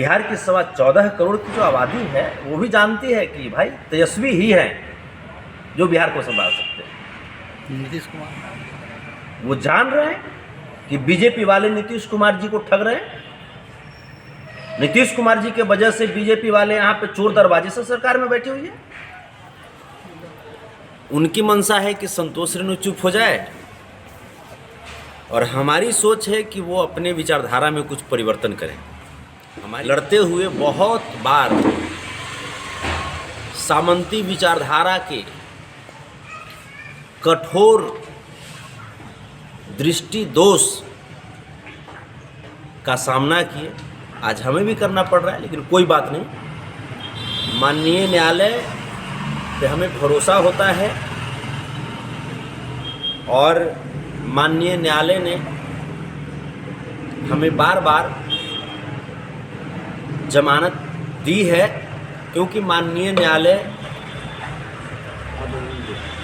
बिहार की 14.25 करोड़ की जो आबादी है वो भी जानती है कि भाई तेजस्वी ही हैं जो बिहार को संभाल सकते हैं। नीतीश कुमार वो जान रहे हैं कि बीजेपी वाले नीतीश कुमार जी को ठग रहे हैं। नीतीश कुमार जी के वजह से बीजेपी वाले यहाँ पे चोर दरवाजे से सरकार में बैठी हुई है। उनकी मंशा है कि संतोष रेणु चुप हो जाए, और हमारी सोच है कि वो अपने विचारधारा में कुछ परिवर्तन करें। हमारे लड़ते हुए बहुत बार सामंती विचारधारा के कठोर दृष्टि दोष का सामना किए। आज हमें भी करना पड़ रहा है, लेकिन कोई बात नहीं। माननीय न्यायालय पे हमें भरोसा होता है और माननीय न्यायालय ने हमें बार बार जमानत दी है, क्योंकि माननीय न्यायालय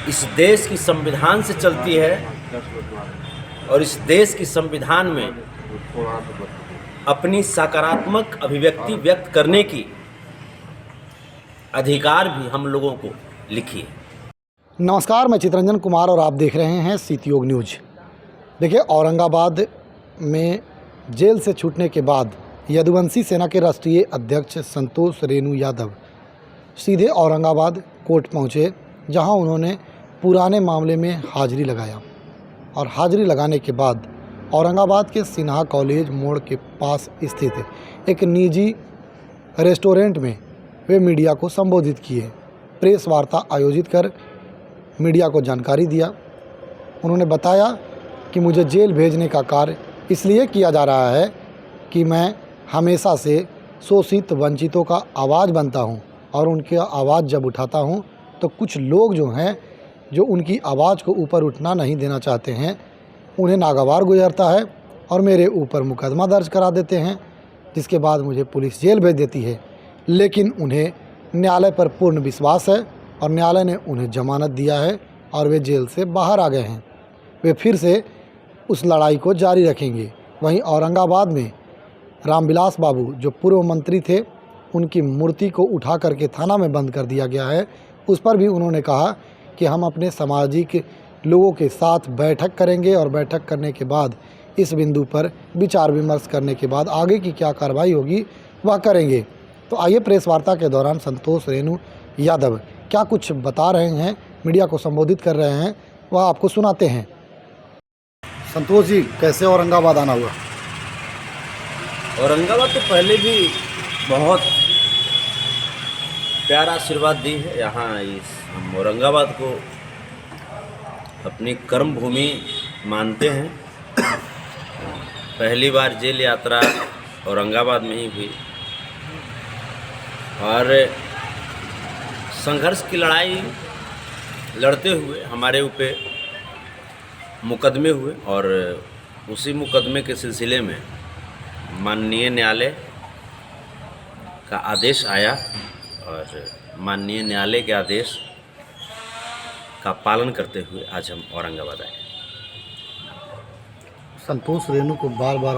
इस देश की संविधान से चलती है और इस देश की संविधान में अपनी सकारात्मक अभिव्यक्ति व्यक्त करने की अधिकार भी हम लोगों को लिखी है। नमस्कार, मैं चितरंजन कुमार और आप देख रहे हैं सीतयोग न्यूज। देखिए, औरंगाबाद में जेल से छूटने के बाद यदुवंशी सेना के राष्ट्रीय अध्यक्ष संतोष रेणु यादव सीधे औरंगाबाद कोर्ट पहुंचे, जहां उन्होंने पुराने मामले में हाजिरी लगाया और हाजिरी लगाने के बाद औरंगाबाद के सिन्हा कॉलेज मोड़ के पास स्थित एक निजी रेस्टोरेंट में वे मीडिया को संबोधित किए। प्रेस वार्ता आयोजित कर मीडिया को जानकारी दिया। उन्होंने बताया कि मुझे जेल भेजने का कार्य इसलिए किया जा रहा है कि मैं हमेशा से शोषित वंचितों का आवाज़ बनता हूं, और उनकी आवाज़ जब उठाता हूं तो कुछ लोग जो हैं, जो उनकी आवाज़ को ऊपर उठना नहीं देना चाहते हैं, उन्हें नागवार गुजरता है और मेरे ऊपर मुकदमा दर्ज करा देते हैं, जिसके बाद मुझे पुलिस जेल भेज देती है। लेकिन उन्हें न्यायालय पर पूर्ण विश्वास है और न्यायालय ने उन्हें जमानत दिया है और वे जेल से बाहर आ गए हैं। वे फिर से उस लड़ाई को जारी रखेंगे। वहीं औरंगाबाद में रामविलास बाबू, जो पूर्व मंत्री थे, उनकी मूर्ति को उठा करके थाना में बंद कर दिया गया है। उस पर भी उन्होंने कहा कि हम अपने सामाजिक लोगों के साथ बैठक करेंगे और बैठक करने के बाद इस बिंदु पर विचार विमर्श करने के बाद आगे की क्या कार्रवाई होगी वह करेंगे। तो आइए, प्रेस वार्ता के दौरान संतोष रेणु यादव क्या कुछ बता रहे हैं, मीडिया को संबोधित कर रहे हैं, वह आपको सुनाते हैं। संतोष जी, कैसे औरंगाबाद आना हुआ? औरंगाबाद तो पहले भी बहुत प्यारा आशीर्वाद दी है। यहाँ हम औरंगाबाद को अपनी कर्म भूमि मानते हैं। पहली बार जेल यात्रा औरंगाबाद में ही हुई और संघर्ष की लड़ाई लड़ते हुए हमारे ऊपर मुकदमे हुए, और उसी मुकदमे के सिलसिले में माननीय न्यायालय का आदेश आया और माननीय न्यायालय के आदेश का पालन करते हुए आज हम औरंगाबाद आए। संतोष रेणु को बार बार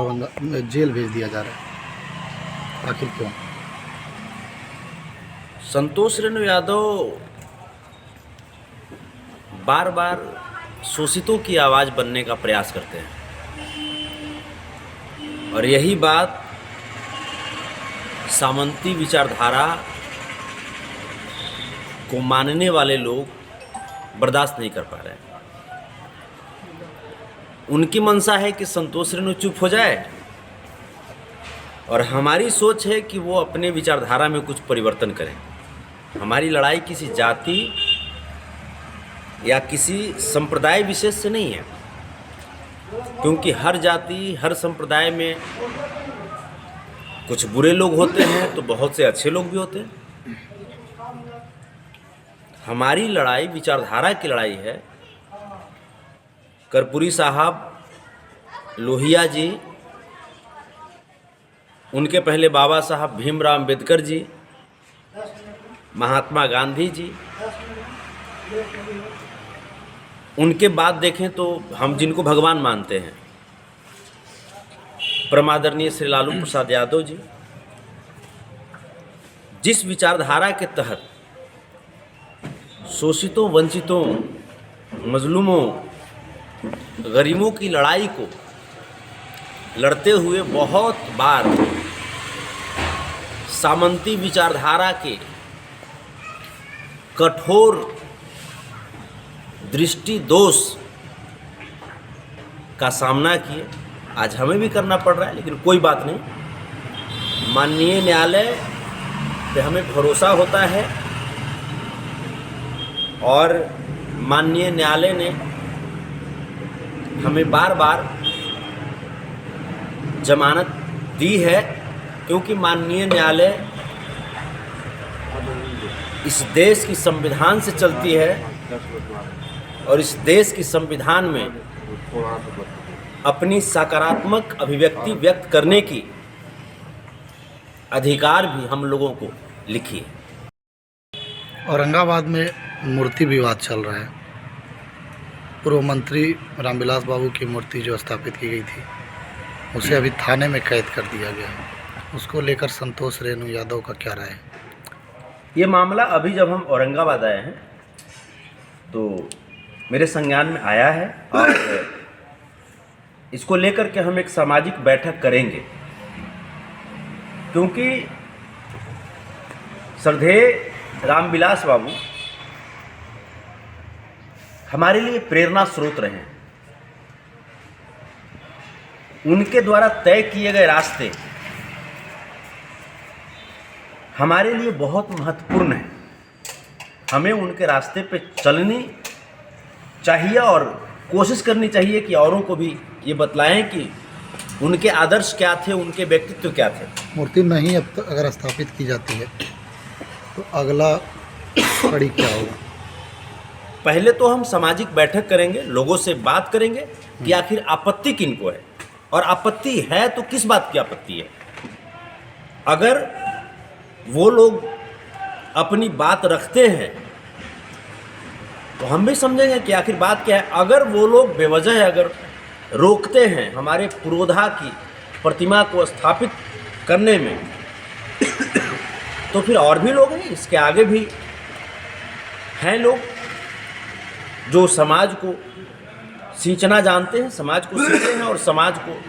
जेल भेज दिया जा रहा है, आखिर क्यों? संतोष रेणु यादव बार बार शोषितों की आवाज़ बनने का प्रयास करते हैं, और यही बात सामंती विचारधारा को मानने वाले लोग बर्दाश्त नहीं कर पा रहे हैं। उनकी मंशा है कि संतोष रेणु चुप हो जाए, और हमारी सोच है कि वो अपने विचारधारा में कुछ परिवर्तन करें। हमारी लड़ाई किसी जाति या किसी संप्रदाय विशेष से नहीं है, क्योंकि हर जाति, हर संप्रदाय में कुछ बुरे लोग होते हैं तो बहुत से अच्छे लोग भी होते हैं। हमारी लड़ाई विचारधारा की लड़ाई है। कर्पूरी साहब, लोहिया जी, उनके पहले बाबा साहब भीमराव अंबेडकर जी, महात्मा गांधी जी, उनके बाद देखें तो हम जिनको भगवान मानते हैं, परमादरणीय श्री लालू प्रसाद यादव जी, जिस विचारधारा के तहत शोषितों, वंचितों, मजलूमों, गरीबों की लड़ाई को लड़ते हुए बहुत बार सामंती विचारधारा के कठोर दृष्टि दोष का सामना किए। आज हमें भी करना पड़ रहा है, लेकिन कोई बात नहीं। माननीय न्यायालय पे हमें भरोसा होता है और माननीय न्यायालय ने हमें बार बार जमानत दी है, क्योंकि माननीय न्यायालय इस देश की संविधान से चलती है और इस देश की संविधान में अपनी सकारात्मक अभिव्यक्ति व्यक्त करने की अधिकार भी हम लोगों को लिखी है। औरंगाबाद में मूर्ति विवाद चल रहा है। पूर्व मंत्री रामविलास बाबू की मूर्ति जो स्थापित की गई थी, उसे अभी थाने में कैद कर दिया गया है। उसको लेकर संतोष रेणु यादव का क्या राय है? ये मामला अभी जब हम औरंगाबाद आए हैं तो मेरे संज्ञान में आया है और इसको लेकर के हम एक सामाजिक बैठक करेंगे, क्योंकि श्रद्धेय रामविलास बाबू हमारे लिए प्रेरणा स्रोत रहे हैं। उनके द्वारा तय किए गए रास्ते हमारे लिए बहुत महत्वपूर्ण है। हमें उनके रास्ते पे चलनी चाहिए और कोशिश करनी चाहिए कि औरों को भी ये बतलाएं कि उनके आदर्श क्या थे, उनके व्यक्तित्व क्या थे। मूर्ति नहीं अब तक अगर स्थापित की जाती है तो अगला कड़ी क्या होगा? पहले तो हम सामाजिक बैठक करेंगे, लोगों से बात करेंगे कि आखिर आपत्ति किनको है, और आपत्ति है तो किस बात की आपत्ति है। अगर वो लोग अपनी बात रखते हैं तो हम भी समझेंगे कि आखिर बात क्या है। अगर वो लोग बेवजह अगर रोकते हैं हमारे पुरोधा की प्रतिमा को स्थापित करने में, तो फिर और भी लोग हैं, इसके आगे भी हैं लोग जो समाज को सींचना जानते हैं, समाज को सींचते हैं और समाज को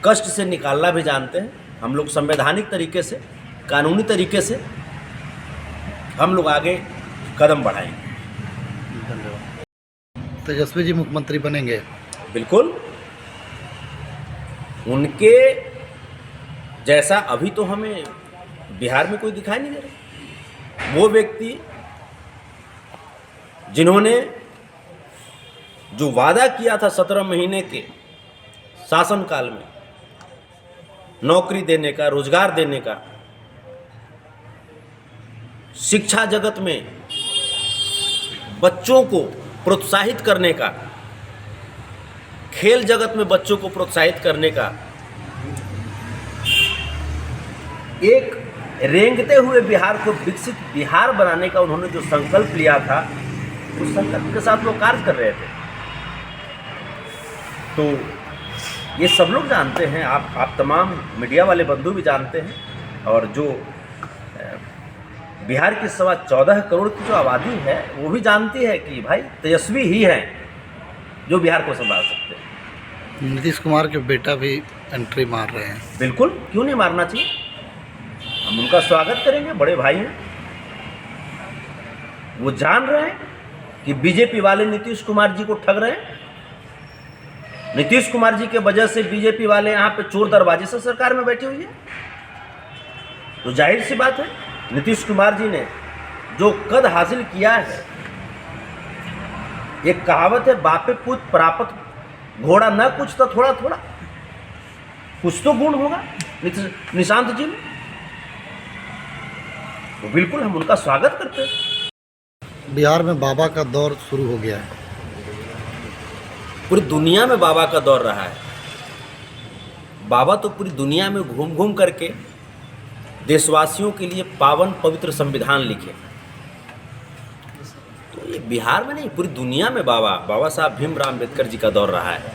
कष्ट से निकालना भी जानते हैं। हम लोग संवैधानिक तरीके से, कानूनी तरीके से हम लोग आगे कदम बढ़ाएंगे। तेजस्वी जी मुख्यमंत्री बनेंगे? बिल्कुल, उनके जैसा अभी तो हमें बिहार में कोई दिखाई नहीं दे रहा। वो व्यक्ति जिन्होंने जो वादा किया था 17 महीने के शासनकाल में, नौकरी देने का, रोजगार देने का, शिक्षा जगत में बच्चों को प्रोत्साहित करने का, खेल जगत में बच्चों को प्रोत्साहित करने का, एक रेंगते हुए बिहार को विकसित बिहार बनाने का उन्होंने जो संकल्प लिया था, उस संकल्प के साथ वो कार्य कर रहे थे। तो ये सब लोग जानते हैं, आप तमाम मीडिया वाले बंधु भी जानते हैं, और जो बिहार की 14.25 करोड़ की जो आबादी है वो भी जानती है कि भाई तेजस्वी ही हैं जो बिहार को संभाल सकते हैं। नीतीश कुमार के बेटा भी एंट्री मार रहे हैं। बिल्कुल, क्यों नहीं मारना चाहिए। हम उनका स्वागत करेंगे, बड़े भाई हैं। वो जान रहे हैं कि बीजेपी वाले नीतीश कुमार जी को ठग रहे हैं। नीतीश कुमार जी के वजह से बीजेपी वाले यहाँ पे चोर दरवाजे से सरकार में बैठी हुई है। तो जाहिर सी बात है, नीतीश कुमार जी ने जो कद हासिल किया है, एक कहावत है, बापे पूत प्राप्त घोड़ा न कुछ तो थोड़ा थोड़ा, कुछ तो गुण होगा निशांत जी में। तो बिल्कुल हम उनका स्वागत करते हैं। बिहार में बाबा का दौर शुरू हो गया है। पूरी दुनिया में बाबा का दौर रहा है। बाबा तो पूरी दुनिया में घूम घूम करके देशवासियों के लिए पावन पवित्र संविधान लिखे। तो ये बिहार में नहीं, पूरी दुनिया में बाबा साहब भीमराव अम्बेडकर जी का दौर रहा है।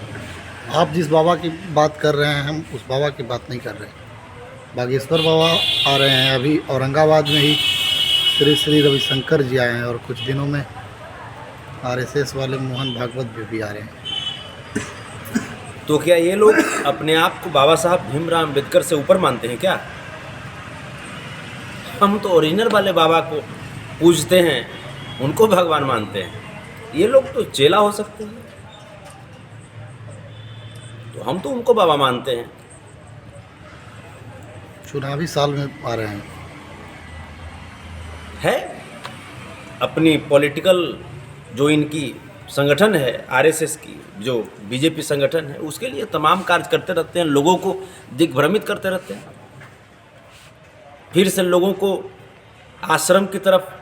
आप जिस बाबा की बात कर रहे हैं, हम उस बाबा की बात नहीं कर रहे हैं। बागेश्वर बाबा आ रहे हैं। अभी औरंगाबाद में ही श्री श्री रविशंकर जी आए हैं और कुछ दिनों में आरएसएस वाले मोहन भागवत भी आ रहे हैं। तो क्या ये लोग अपने आप को बाबा साहब भीमराव अम्बेडकर से ऊपर मानते हैं क्या? हम तो ओरिजिनल वाले बाबा को पूजते हैं, उनको भगवान मानते हैं। ये लोग तो चेला हो सकते हैं, तो हम तो उनको बाबा मानते हैं। चुनावी साल में आ रहे हैं। है अपनी पॉलिटिकल जो इनकी संगठन है, आरएसएस की जो बीजेपी संगठन है, उसके लिए तमाम कार्य करते रहते हैं, लोगों को दिग्भ्रमित करते रहते हैं। फिर से लोगों को आश्रम की तरफ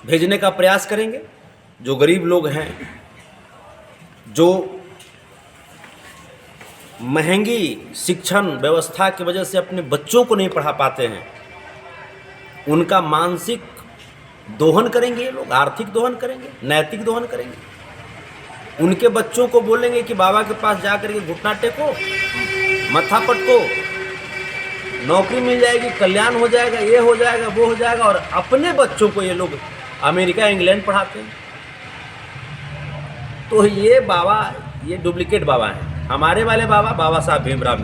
भेजने का प्रयास करेंगे। जो गरीब लोग हैं, जो महंगी शिक्षण व्यवस्था की वजह से अपने बच्चों को नहीं पढ़ा पाते हैं, उनका मानसिक दोहन करेंगे ये लोग, आर्थिक दोहन करेंगे, नैतिक दोहन करेंगे। उनके बच्चों को बोलेंगे कि बाबा के पास जा करके घुटना टेको, मत्था पटको, नौकरी मिल जाएगी, कल्याण हो जाएगा, ये हो जाएगा, वो हो जाएगा। और अपने बच्चों को ये लोग अमेरिका इंग्लैंड पढ़ाते हैं। तो ये बाबा, ये डुप्लीकेट बाबा हैं। हमारे वाले बाबा, बाबा साहब भीमराव